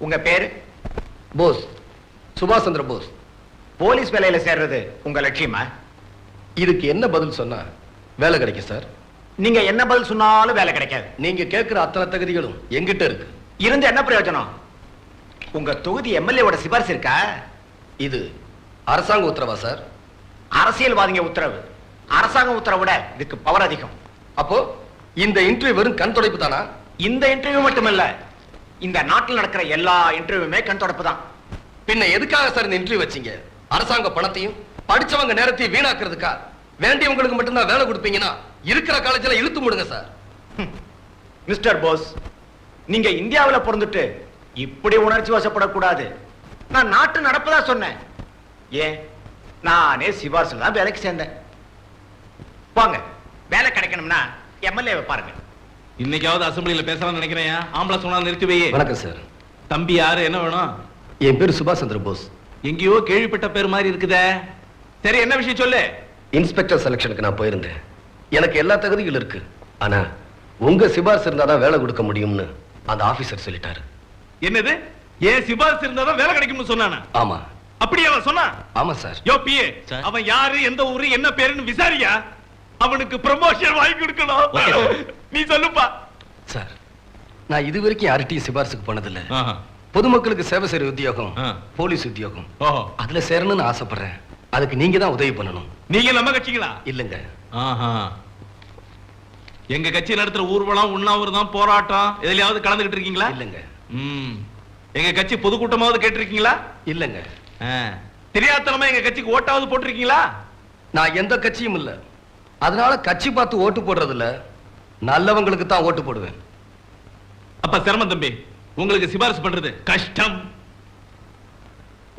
உங்க பேரு? போஸ், சுபாஷ் சந்திர போஸ். போலீஸ் வேலையில சேர்றது உங்க லட்சியமா? இதுக்கு என்ன பதில் சொன்னா வேலை கிடைக்கும் சார்? நீங்க என்ன பதில் சொன்னாலும் வேலை கிடைக்காது. நீங்க கேட்கிற அத்தனை தகுதிகளும் எங்கிட்ட இருக்கு. இருந்து என்ன பிரயோஜனம்? உங்க தொகுதி எம்எல்ஏவோட சிபாரிசு இருக்கா? இது அரசாங்க உத்தரவா சார்? அரசியல்வாதிங்க உத்தரவு. அரசாங்க உத்தரவோட இதுக்கு பவர் அதிகம். அப்போ இந்த இன்டர்வியூ வெறும் கண் துடைப்பு தானா? இந்த இன்டர்வியூ மட்டுமல்ல, இந்த நாட்டில் நடக்கிற எல்லா இன்டர்வியூமே கண் துடைப்பு தான். பின்ன எதுக்காக சார் இந்த இன்டர்வியூ வச்சீங்க? அரசாங்க பணத்தையும் படிச்சவங்க நேரத்தையும் வீணாக்குறதுக்கா? வேண்டியவங்களுக்கு மட்டும்தான் வேலை கொடுப்பீங்கன்னா இருக்கிற காலேஜ்ல இழுத்து முடுங்க சார். மிஸ்டர் போஸ், நீங்க இந்தியாவுல பிறந்துட்டு இப்படி உணர்ச்சி வசப்படக்கூடாது. நான் நாட்டு நடப்பதா சொன்னேன். ஏன், நானே சிபாரிசுல தான் வேலைக்கு சேர்ந்தேன். வாங்க, வேலை கிடைக்கணும்னா எம்எல்ஏவை பாருங்க. இன்னைக்காவது அசம்பிளியில பேசலாம்னு நினைக்கிறேன். ஆம்பளை சொன்னா நிறுத்தி வை. வணக்கம் சார். தம்பி யாரு, என்ன வேணும்? என் பேரு சுபாஷ் சந்திர போஸ். எங்கேயோ கேள்விப்பட்ட பேர் மாதிரி இருக்குதே. சரி, என்ன விஷயம் சொல்லு. இன்ஸ்பெக்டர் செலக்ஷனுக்கு நான் போயிருந்தேன். எனக்கு எல்லா தகுதிகள் இருக்கு. ஆனா உங்க சிபாரிசு இருந்தாதான் வேலை கொடுக்க முடியும்னு அந்த ஆபீசர் சொல்லிட்டாரு. என்னது? ஏன் சிபாரிசு இருந்தாதான் வேலை கிடைக்கும்னு சொன்னானா? ஆமா. அப்படி அவன் சொன்னா? ஆமா சார். யோ பிஏ, அவன் யாரு, எந்த ஊரு, என்ன பேருன்னு விசாரியா. அவனுக்கு ப்ரமோஷன் வாங்கி கொடுக்கணும். நீ சொல்லுப்பா. சார், நான் இது வரைக்கும் யார்கிட்டயும் சிபாரிசுக்கு போனதில்ல. பொதுமக்களுக்கு சேவை செய்யற உத்தியோகம் போலீஸ் உத்தியோகம். அதுல சேரணும்னு ஆசைப்படுறேன். அதுக்கு நீங்க தான் உதவி பண்ணணும். நீங்க நம்ம கட்சிங்களா? இல்லங்க. எங்க கட்சி நடத்துற ஊர்வலம், உண்ணாவிரதம், போராட்டம் எதுலயாவது கலந்துகிட்டு இருக்கீங்களா? இல்லங்க. எங்க கட்சி பொதுக்கூட்டமாவது கேட்டிருக்கீங்களா? இல்லங்க. தெரியாதனமா எங்க கட்சிக்கு ஓட்டாவது போட்டிருக்கீங்களா? நான் எந்த கட்சியும் இல்ல. அதனால கட்சி பார்த்து ஓட்டு போடுறது இல்ல, நல்லவங்களுக்கு தான் ஓட்டு போடுவேன். அப்ப சிரமம் தம்பி, உங்களுக்கு சிபாரிசு பண்றது கஷ்டம்.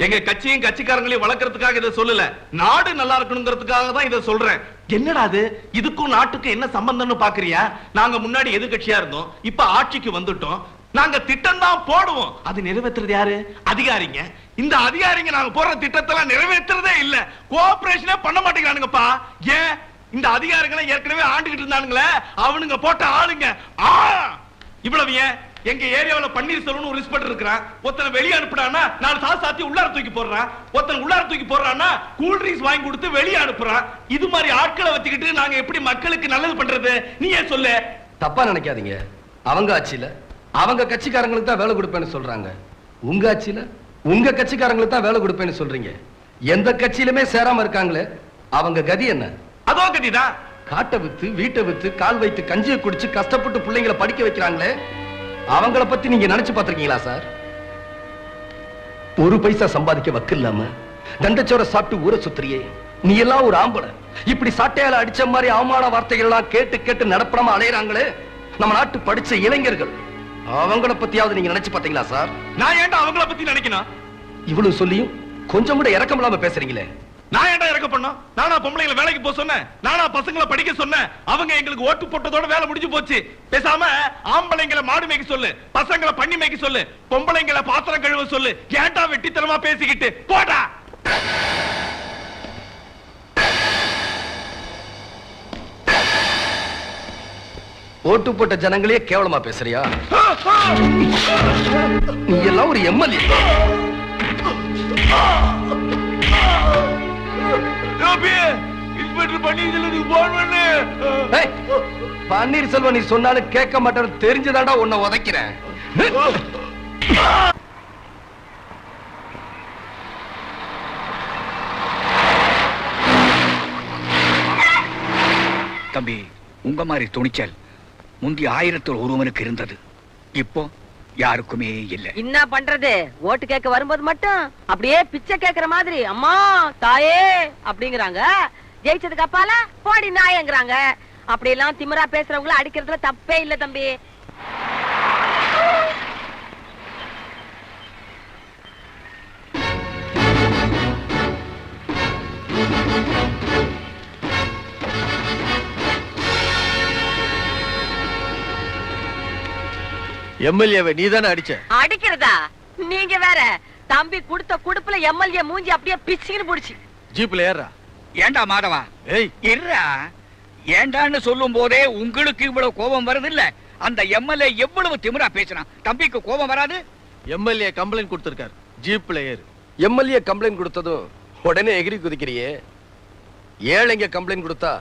எங்க கட்சியும் கட்சிக்காரங்களையும் வளர்க்கறதுக்காக இதை சொல்லல, நாடு நல்லா இருக்கணுங்கிறதுக்காக தான் இதை சொல்றேன். என்னடா அது, இதுக்கும் நாட்டுக்கும் என்ன சம்பந்தம்னு பாக்குறியா? நாங்க முன்னாடி எதிர்கட்சியா இருந்தோம், இப்ப ஆட்சிக்கு வந்துட்டோம். நாங்க திட்டம் தான் போடுவோம், அது நிறைவேற்றுறது யாரு? அதிகாரிங்க. இந்த அதிகாரிங்க நாங்க போடுற திட்டத்தெல்லாம் நிறைவேற்றுறதே இல்ல, கோஆபரேஷனே பண்ண மாட்டேங்கிறானுங்கப்பா. ஏன்? இந்த அதிகாரிகளை ஏற்கனவே ஆண்டுகிட்டு இருந்தானுங்களே, அவனுங்க போட்ட ஆளுங்க. இவ்வளவு ஏன்? எங்க ஏரியாவுல பன்னீர்செல்வம்னு ஒரு இன்ஸ்பெக்டர் இருக்கிறான். ஒருத்தனை வெளியே அனுப்புறான்னா நாலு சாத்தி உள்ளார தூக்கி போடுறான். ஒருத்தன் உள்ளார தூக்கி போடுறான்னா கூல் ட்ரிங்க்ஸ் வாங்கி கொடுத்து வெளியே அனுப்புறான். இது மாதிரி ஆட்களை வச்சுக்கிட்டு நாங்க எப்படி மக்களுக்கு நல்லது பண்றது? நீ ஏன் சொல்லு. தப்பா நினைக்காதீங்க. அவங்க ஆட்சியில அவங்க கட்சிக்காரங்களுக்கு தான் வேலை கொடுப்பேன்னு சொல்றாங்க. உங்க ஆட்சியில உங்க கட்சிக்காரங்களுக்கு தான் வேலை கொடுப்பேன்னு சொல்றீங்க. எந்த கட்சியிலுமே சேராம இருக்காங்களே, அவங்க கதி என்ன? அதோ கதிதான். காட்டை வித்து, வீட்டை வித்து, கால் வைத்து, கஞ்சியை குடிச்சு கஷ்டப்பட்டு பிள்ளைங்களை படிக்க வைக்கிறாங்களே, அவங்கள பத்தி நீங்க நினைச்சு பாத்திருக்கீங்களா சார்? ஒரு பைசா சம்பாதிக்க வக்கு இல்லாம தண்டச்சோட சாப்பிட்டு ஊரை சுத்துறியே, நீ எல்லாம் ஒரு ஆம்பளை. இப்படி சாட்டையால அடிச்ச மாதிரி அவமான வார்த்தைகள் எல்லாம் கேட்டு கேட்டு நடப்படாம அலையறாங்களே நம்ம நாட்டு படிச்ச இளைஞர்கள், அவங்கள பத்தியாவது நீங்க நினைச்சு பாத்தீங்களா சார்? நான் ஏன்டா அவங்கள பத்தி நினைக்கணும்? இவ்வளவு சொல்லியும் கொஞ்சம் கூட இரக்கம் இல்லாம பேசுறீங்களே. நான் ஏன்டா இறக்க பண்ணோம்? நானா பொம்பளைங்களை வேலைக்கு போக சொன்னேன்? நானா பசங்களை படிக்க சொன்னேன்? அவங்க எங்களுக்கு ஓட்டு போட்டதோட வேலை முடிஞ்சு போச்சு. பேசாம ஆம்பளைங்களை மாடு மேய்க்க சொல்லு, பசங்களை பண்ணி மேய்க்க சொல்லு, பொம்பளைங்களை பாத்திரம் கழுவ சொல்லு. ஏன்டா வெட்டித்தனமா பேசிக்கிட்டு போடா. ஓட்டு போட்ட ஜனங்களே கேவலமா பேசுறியா? நீ எல்லாம் ஒரு எம்எல்ஏ. பன்னீர்செல்வம் நீ சொன்னாலும் கேட்க மாட்டேன்னு தெரிஞ்சுதான்டா உன்னை உதைக்கிறேன். தம்பி, உங்க மாதிரி துணிச்சல் முந்தி 1000 ஒருவனுக்கு இருந்தது, இப்போ யாருக்குமே இல்ல. என்ன பண்றது? ஓட்டு கேட்க வரும்போது மட்டும் அப்படியே பிச்சை கேக்குற மாதிரி அம்மா தாயே அப்படிங்கிறாங்க. ஜெயிச்சதுக்கு அப்பால போடி நாயங்கிறாங்க. அப்படி எல்லாம் திமிரா பேசுறவங்கள அடிக்கிறதுல தப்பே இல்ல தம்பி. எம்எல்ஏவை நீதானே அடிச்ச? அடிக்கிறதா? நீங்க வேற. தம்பி கொடுத்த குடுப்புல எம்எல்ஏ மூஞ்சி அப்படியே பிச்சுன்னு புடிச்சு. ஜீப்ல ஏறா. ஏண்டா மாதவா, இருடா. ஏண்டான்னு சொல்லும் போதே உங்களுக்கு இவ்வளவு கோபம் வருது இல்ல? அந்த எம்எல்ஏ எவ்வளவு திமிரா பேசினா தம்பிக்கு கோபம் வராது? எம்எல்ஏ கம்ப்ளைண்ட் கொடுத்திருக்காரு, ஜீப்ல ஏறு. எம்எல்ஏ கம்ப்ளைண்ட் கொடுத்ததும் உடனே எகிரி குதிக்கிறியே. ஏழைங்க கம்ப்ளைண்ட் கொடுத்தா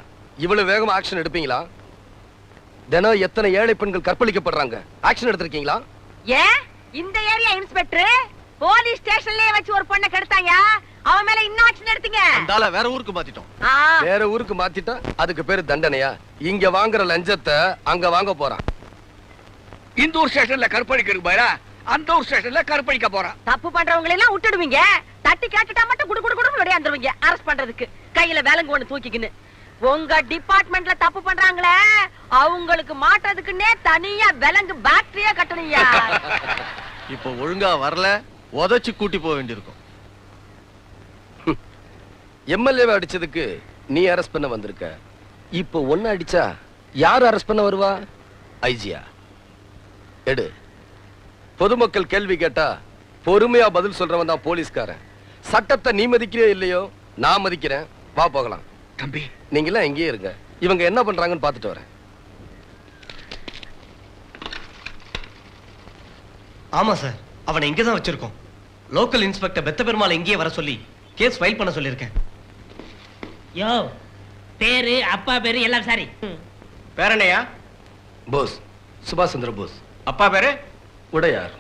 இவ்வளவு வேகமா ஆக்ஷன் எடுப்பீங்களா? தினம் எத்தனை ஏழை பெண்கள் கற்பழிக்கப்படுறாங்க, ஆக்ஷன் எடுத்திருக்கீங்களா? ஏன் இந்த ஏரியா இன்ஸ்பெக்டர் போலீஸ் ஸ்டேஷன்லயே வச்சு ஒரு பொண்ணை கெடுத்தாங்க, அவன் மேல இன்னும் ஆக்ஷன் எடுத்தீங்க? அந்தால வேற ஊருக்கு மாத்திட்டோம். வேற ஊருக்கு மாத்திட்டா அதுக்கு பேரு தண்டனையா? இங்க வாங்குற லஞ்சத்தை அங்க வாங்க போறான். இந்த ஊர் ஸ்டேஷன்ல கற்பழிக்கிறதுக்கு பதிலா அந்த ஊர் ஸ்டேஷன்ல கற்பழிக்க போறான். தப்பு பண்றவங்களை எல்லாம் விட்டுடுவீங்க, தட்டி கேட்டுட்டா மட்டும் குடு குடு குடு ஓடியாந்துருவீங்க அரெஸ்ட் பண்றதுக்கு, கையில வேலங்கு ஒண்ணு தூக்கிக்கின்னு. உங்க டிபார்ட்மெண்ட்ல தப்பு பண்றாங்களே அவங்களுக்கு மாட்டதுக்குன்னே தனியா விலங்கு பேக்டரியா கட்டணும்யா. இப்போ ஒழுங்கா வரல, உதைச்சு கூட்டி போக வேண்டியிருக்கும். எம்எல்ஏவை அடிச்சதுக்கு நீ அரெஸ்ட் பண்ண வந்திருக்க. இப்போ ஒன்னு அடிச்சா யார் அரெஸ்ட் பண்ண வருவா? ஐஜியா? எடு. பொதுமக்கள் கேள்வி கேட்டா பொறுமையா பதில் சொல்றவன் தான் போலீஸ்காரன். சட்டத்தை நீ மதிக்கிறே இல்லையோ, நான் மதிக்கிறேன். வா போகலாம். தம்பி, நீங்க எல்லாம் எங்கேயே இருங்க, இவங்க என்ன பண்றாங்கன்னு பாத்துட்டு வரேன். ஆமா சார், அவனை இங்கே தான் வச்சிருக்கோம். லோக்கல் இன்ஸ்பெக்டர் பெத்த பெருமாள் இங்கேயே வர சொல்லி கேஸ் ஃபைல் பண்ண சொல்லியிருக்கேன். யோ, பேரு அப்பா பேரு எல்லாம் சரி. பேரனையா? போஸ், சுபாஷ் சந்திர போஸ். அப்பா பேரு? உடையார்.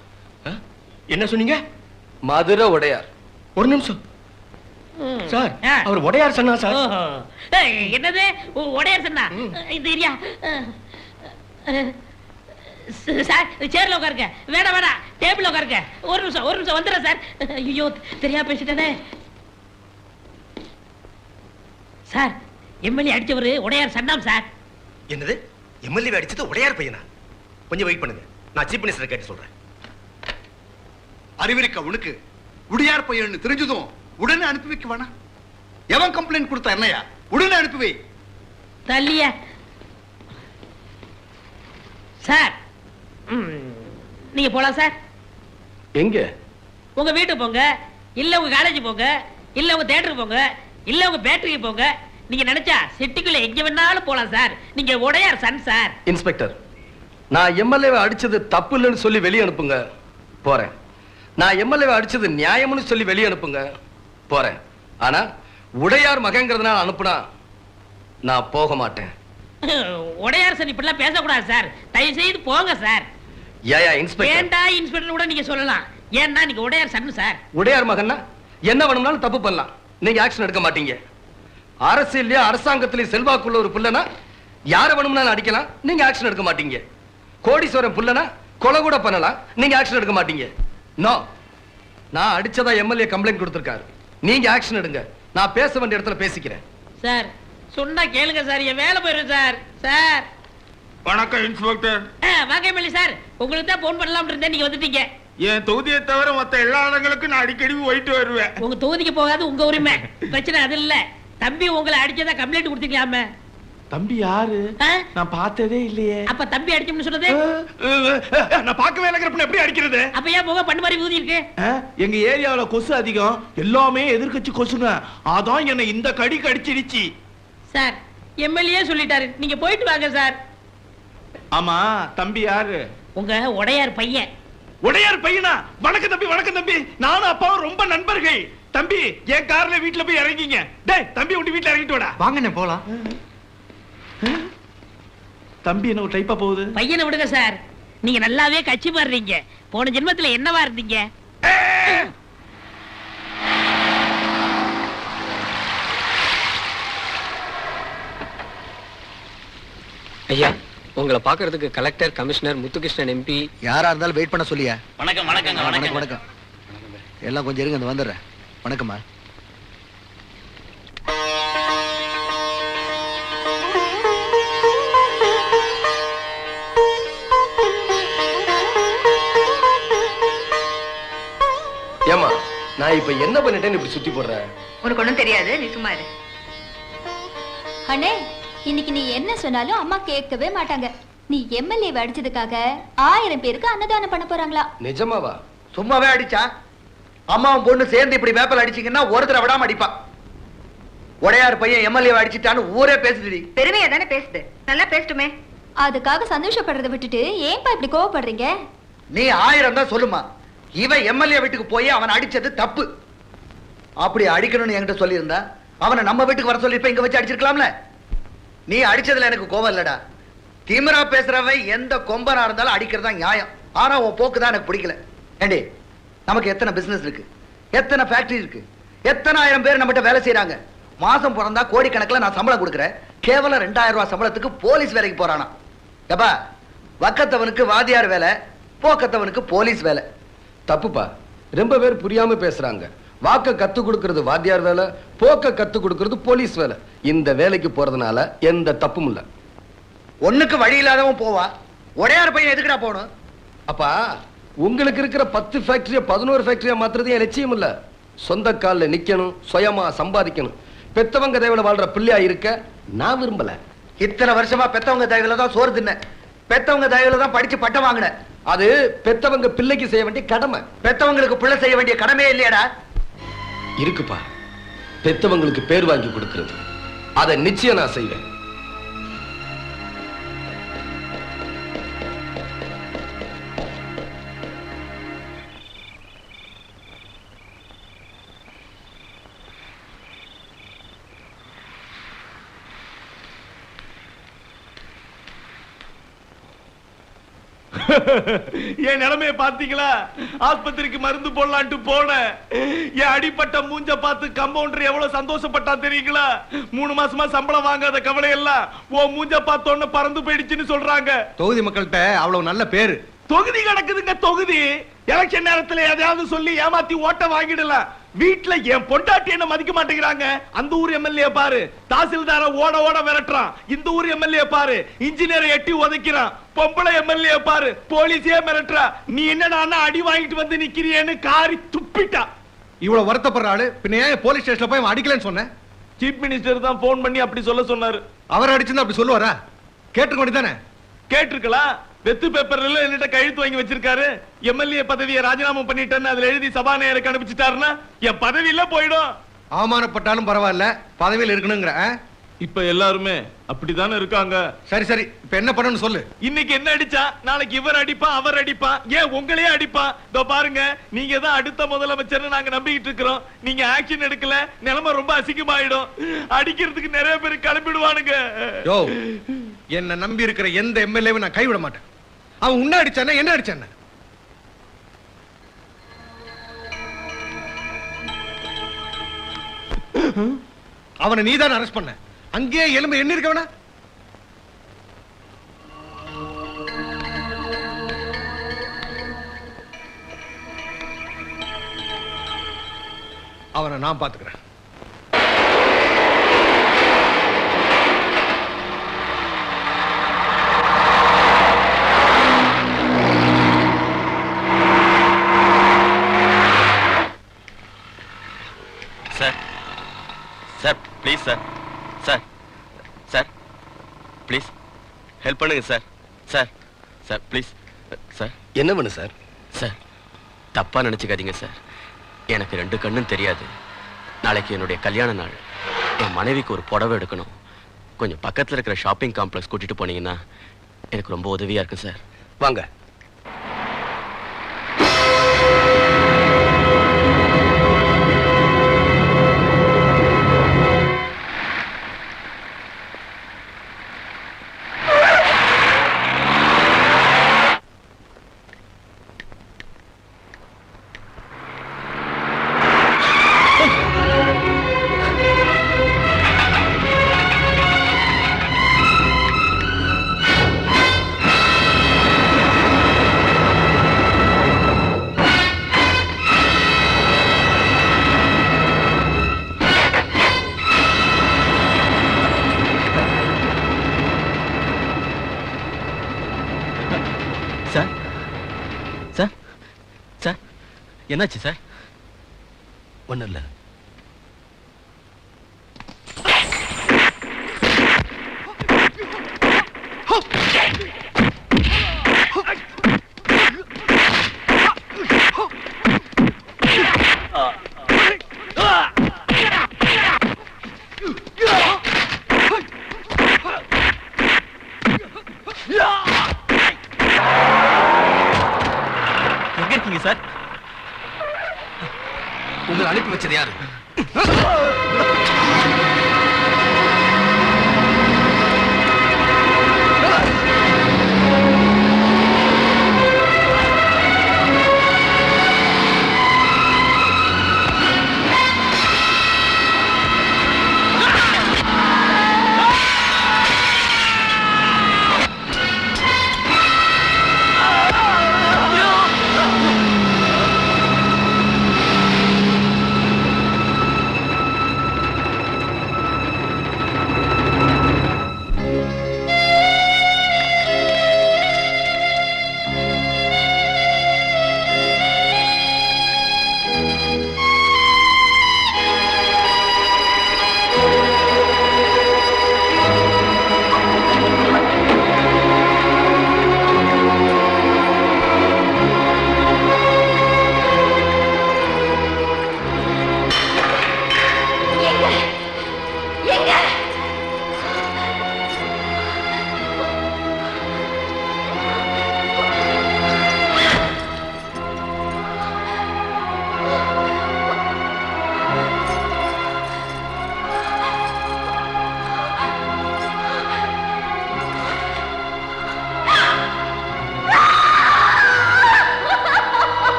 என்ன சொன்னீங்க? மதுரை உடையார். ஒரு நிமிஷம் சார், அவர் உடையார் சொன்னா சார். ஓஹோ. ஏய், என்னது உடையார் சொன்னா? இந்த ஏரியா சார், சேர்ல உட்காருங்க. வேணாம் வேணாம், டேபிள் உட்காருங்க. ஒரு நிமிஷம் வந்துடுறேன் சார். ஐயோ, தெரியாம பேசிட்டேனே. சார், எம்எல்ஏ அடிச்சவரு உடையார் சன்னாம் சார். என்னது, எம்எல்ஏ அடிச்சது உடையார் பையனா? கொஞ்சம் வெயிட் பண்ணுங்க, நான் சீஃப் மினிஸ்டர் கேட்டு சொல்றேன். அறிவிருக்க உனக்கு உடையார் பையன் தெரிஞ்சதும் உடனே அனுப்பி வைக்க வேணாம். எவன் கம்ப்ளைண்ட் கொடுத்தா என்னையா, உடனே அனுப்பி வை. தள்ளிய சார், நீங்க போலாம் சார். எங்க? உங்க வீட்டுக்கு போங்க, இல்ல உங்க காலேஜ் போங்க, இல்ல உங்க தியேட்டருக்கு போங்க, இல்ல உங்க பேட்டரிக்கு போங்க. நீங்க நினைச்சா சிட்டிக்குள்ள எங்க வேணாலும் போலாம் சார். நீங்க உடையார் சன் சார். இன்ஸ்பெக்டர், நான் எம்எல்ஏவை அடிச்சது தப்பு இல்லைன்னு சொல்லி வெளியே அனுப்புங்க, போறேன். நான் எம்எல்ஏவை அடிச்சது நியாயம்னு சொல்லி வெளியே அனுப்புங்க, போறேன். ஆனா உடையார் மகங்கிறதுனால அனுப்புனா நான் போக மாட்டேன். உடையார் சார் இப்படிலாம் பேசக்கூடாது சார். தயவு செய்து போங்க சார். ஏயா இன்ஸ்பெக்டர்? ஏண்டா இன்ஸ்பெக்டர் கூட நீங்க சொல்லலாம். ஏன்னா நீங்க உடையார் சன் சார். உடையார் மகன்னா என்ன வேணும்னாலும் தப்பு பண்ணலாம், நீங்க ஆக்ஷன் எடுக்க மாட்டீங்க. அரசியல்லயே அரசாங்கத்திலேயே செல்வாக்குள்ள ஒரு புள்ளனா யார வேணும்னாலும் அடிக்கலாம், நீங்க ஆக்ஷன் எடுக்க மாட்டீங்க. கோடீஸ்வரன் புள்ளனா கொலை கூட பண்ணலாம், நீங்க ஆக்ஷன் எடுக்க மாட்டீங்க. நோ, நான் அடிச்சதா எம்எல்ஏ கம்ப்ளைண்ட் கொடுத்திருக்காரு. நீங்க ஆக்ஷன் எடுங்க, நான் பேச வேண்டிய இடத்துல பேசிக்கிறேன். சார், சொன்னா கேளுங்க சார், என் வேலை போயிடும் சார். சார் வணக்கம் இன்ஸ்பெக்டர். வாங்க எம்எல்ஏ சார், உங்களுக்கு தான் போன் பண்ணலாம் இருந்தேன், நீங்க வந்துட்டீங்க. என் தொகுதியை தவிர மத்த எல்லா இடங்களுக்கும் நான் அடிக்கடி போயிட்டு வருவேன். உங்க தொகுதிக்கு போகாது உங்க உரிமை, பிரச்சனை அது இல்ல. தம்பி உங்களை அடிச்சதா கம்ப்ளைண்ட் கொடுத்துக்கலாமே. தம்பி யாரு? நான் பார்த்ததே இல்லையே. அப்ப தம்பி அடிச்சோம்னு சொன்னது? நான் பார்க்கவே இல்லைங்கிறப்ப எப்படி அடிக்கிறது? அப்ப ஏன் முகம் பண்ணு மாதிரி ஊதி இருக்கு? எங்க ஏரியாவுல கொசு அதிகம், எல்லாமே எதிர்க்கட்சி கொசுங்க, அதான் என்ன இந்த கடி கடிச்சிருச்சு. சார், எம்எல்ஏ சொல்லிட்டாரு, நீங்க போயிட்டு வாங்க சார். ஆமா, தம்பி யாரு? உங்க உடையார் பையன். உடையார் பையனா? வணக்கம் தம்பி, வணக்கம் தம்பி. நானும் அப்பாவும் ரொம்ப நண்பர்கள். தம்பி, என் கார்ல வீட்டுல போய் இறங்கிங்க. டேய், தம்பி உங்க வீட்டுல இறங்கிட்டு வாடா. வாங்கண்ணே போலாம். தம்பி என்ன ஒரு டைப்பா போகுது? பையனை விடுங்க சார், நீங்க நல்லாவே கட்சி மாறுறீங்க. போன ஜென்மத்துல என்னவா இருந்தீங்க? ஐயா, உங்களை பாக்குறதுக்கு கலெக்டர், கமிஷனர், முத்துகிருஷ்ணன் எம்பி யாரா இருந்தாலும் வெயிட் பண்ண சொல்லியா. வணக்கம் வணக்கம் வணக்கம் வணக்கம். எல்லாம் கொஞ்சம் இருங்க, இந்த வந்துடுறேன். வணக்கம்மா. ஏமா, நான் இப்ப என்ன பண்ணிட்டேன்னு இப்படி சுத்தி போடுறேன்? உனக்கு ஒண்ணும் தெரியாது, நீ சும்மா இரு. அண்ணே, இன்னைக்கு நீ என்ன சொன்னாலும் அம்மா கேட்கவே மாட்டாங்க. நீ எம்எல்ஏ அடிச்சதுக்காக 1000 பேருக்கு அன்னதானம் பண்ண போறாங்களா? நிஜமாவா? சும்மாவே அடிச்சா? அம்மாவும் பொண்ணு சேர்ந்து இப்படி வேப்பல் அடிச்சீங்கன்னா ஒருத்தரை விடாம அடிப்பா. உடையார் பையன் எம்எல்ஏ அடிச்சிட்டான்னு ஊரே பேசுதுடி. பெருமையா தானே பேசுது, நல்லா பேசட்டுமே. அதுக்காக சந்தோஷப்படுறதை விட்டுட்டு ஏன்பா இப்படி கோவப்படுறீங்க? நீ 1000 தான் சொல்லுமா, இவன் எம்எல்ஏ வீட்டுக்கு போய் அவன் அடிச்சது தப்பு. அப்படி அடிக்கணும்னு என்கிட்ட சொல்லியிருந்தா அவனை நம்ம வீட்டுக்கு வர சொல்லிருப்ப இங்க வச்சு அடிச்சிருக்கலாம்ல. நீ அடிச்சதுல எனக்கு கோபம் இல்லடா. திமிரா பேசுறவன் எந்த கொம்பனா இருந்தாலும் அடிக்கிறதா நியாயம். ஆனா உன் போக்கு தான் எனக்கு பிடிக்கல. ஏண்டி, நமக்கு எத்தனை பிசினஸ் இருக்கு, எத்தனை ஃபேக்டரி இருக்கு, எத்தனை ஆயிரம் பேர் நம்மகிட்ட வேலை செய்யறாங்க. மாசம் பிறந்தா கோடிக்கணக்கில் நான் சம்பளம் கொடுக்குறேன். கேவலம் 2000 ரூபாய் சம்பளத்துக்கு போலீஸ் வேலைக்கு போறானா? எப்பா, வக்கத்தவனுக்கு வாதியார் வேலை, போக்கத்தவனுக்கு போலீஸ் வேலை. தப்புப்பா. ரொம்ப பேர் புரியாம பேசுறாங்க. வாக்க கத்து கொடுக்கிறது வாத்தியார் வேலை, போக்க கத்து கொடுக்கிறது போலீஸ் வேலை. இந்த வேலைக்கு போறதுனால எந்த தப்பும் இல்ல. ஒண்ணுக்கு வழி இல்லாதவன் போவா, உடையார் பையன் எதுக்குடா போகணும்? அப்பா, உங்களுக்கு இருக்கிற 10 ஃபேக்டரிய 11 ஃபேக்டரியா மாத்துறது என் லட்சியம் இல்ல. சொந்த கால்ல நிக்கணும், சுயமா சம்பாதிக்கணும். பெத்தவங்க தயவுல வாழ்ற பிள்ளையா இருக்க நான் விரும்பல. இத்தனை வருஷமா பெத்தவங்க தயவுல தான் சோறு தின்ன, பெத்தவங்க தயவுல தான் படிச்சு பட்டம் வாங்கின. அது பெத்தவங்க பிள்ளைக்கு செய்ய வேண்டிய கடமை. பெத்தவங்களுக்கு பிள்ளை செய்ய வேண்டிய கடமையே இல்லையாடா? இருக்குப்பா. பெத்தவங்களுக்கு பேர் வாங்கி கொடுக்கிறது, அதை நிச்சயம் நான் செய்வேன். என் நிலைமைய பாத்தீங்களா? ஆஸ்பத்திரிக்கு மருந்து போடலான்ட்டு போனேன். என் அடிப்பட்ட மூஞ்ச பார்த்து கம்பவுண்டர் எவ்வளவு சந்தோஷப்பட்டா தெரியுங்களா? 3 மாசமா சம்பளம் வாங்காத கவலை எல்லாம் ஓ மூஞ்ச பார்த்தோன்னு பறந்து போயிடுச்சுன்னு சொல்றாங்க. தொகுதி மக்கள்கிட்ட அவ்வளவு நல்ல பேரு. தொகுதி கிடக்குதுங்க தொகுதி. எலெக்ஷன் நேரத்துல எதையாவது சொல்லி ஏமாத்தி ஓட்ட வாங்கிடலாம். வீட்டுல என் பொண்டாட்டி என்ன மதிக்க மாட்டேங்கிறாங்க. அந்த ஊர் எம்எல்ஏ பாரு, தாசில்தார ஓட ஓட விரட்டுறான். இந்த ஊர் எம்எல்ஏ பாரு, இன்ஜினியரை எட்டி உதைக்கிறான். பொம்பளை எம்எல்ஏ பாரு, போலீஸே மிரட்டுறா. நீ என்னடா அடி வாங்கிட்டு வந்து நிக்கிறியேன்னு காரி துப்பிட்டா. இவ்வளவு வருத்தப்படுற ஆளு பின்ன ஏன் போலீஸ் ஸ்டேஷன்ல போய் அவன் அடிக்கலன்னு சொன்ன? சீஃப் மினிஸ்டர் தான் போன் பண்ணி அப்படி சொல்ல சொன்னாரு. அவர் அடிச்சிருந்தா அப்படி சொல்லுவாரா? கேட்டுக்க வேண்டியதானே? கேட்டிருக்கலாம். வெத்து பேப்பர்ல என்னட்ட கையெழுத்து வாங்கி வச்சிருக்காரு. எம்எல்ஏ பதவியை ராஜினாமா பண்ணிட்டேன்னு அதுல எழுதி சபாநாயகருக்கு அனுப்பிச்சிட்டாருன்னா என் பதவியில போயிடும். அவமானப்பட்டாலும் பரவாயில்ல, பதவியில் இருக்கணுங்கிற. இப்ப எல்லாருமே அப்படித்தானே இருக்காங்க. சரி சரி, இப்ப என்ன பண்ணணும்னு சொல்லு. இன்னைக்கு என்ன அடிச்சா நாளைக்கு இவர் அடிப்பா, அவர் அடிப்பா, ஏன் உங்களையே அடிப்பா. இதோ பாருங்க, நீங்க தான் அடுத்த முதலமைச்சர் நாங்க நம்பிக்கிட்டு இருக்கிறோம். நீங்க ஆக்ஷன் எடுக்கல, நிலைமை ரொம்ப அசிங்கமாயிடும். அடிக்கிறதுக்கு நிறைய பேர் கிளம்பிடுவானுங்க. யோ, என்ன நம்பி இருக்கிற எந்த எம்எல்ஏவும் நான் கைவிட மாட்டேன். அவன் உன்ன அடிச்சானே, என்ன அடிச்சானே? அவனை நீதான் அரெஸ்ட் பண்ண. அங்கேயே எலும்பு எண்ணி இருக்கவன. அவனை நான் பாத்துக்கிறேன். Sir sir please sir, sir sir please help பண்ணுங்க sir. Sir sir please sir. என்ன பண்ணு சார்? சார் தப்பா நினைச்சுக்காதீங்க சார். எனக்கு 2 கண்ணும் தெரியாது. நாளைக்கு என்னுடைய கல்யாண நாள். என் மனைவிக்கு ஒரு புடவை எடுக்கணும். கொஞ்சம் பக்கத்தில் இருக்கிற ஷாப்பிங் காம்ப்ளெக்ஸ் கூட்டிட்டு போனீங்கன்னா எனக்கு ரொம்ப உதவியா இருக்கு சார். வாங்க. சார் சார் சார் என்னாச்சு சார்? ஒண்ணு இல்ல. எங்க இருக்கீங்க சார்? வச்சது யாரு?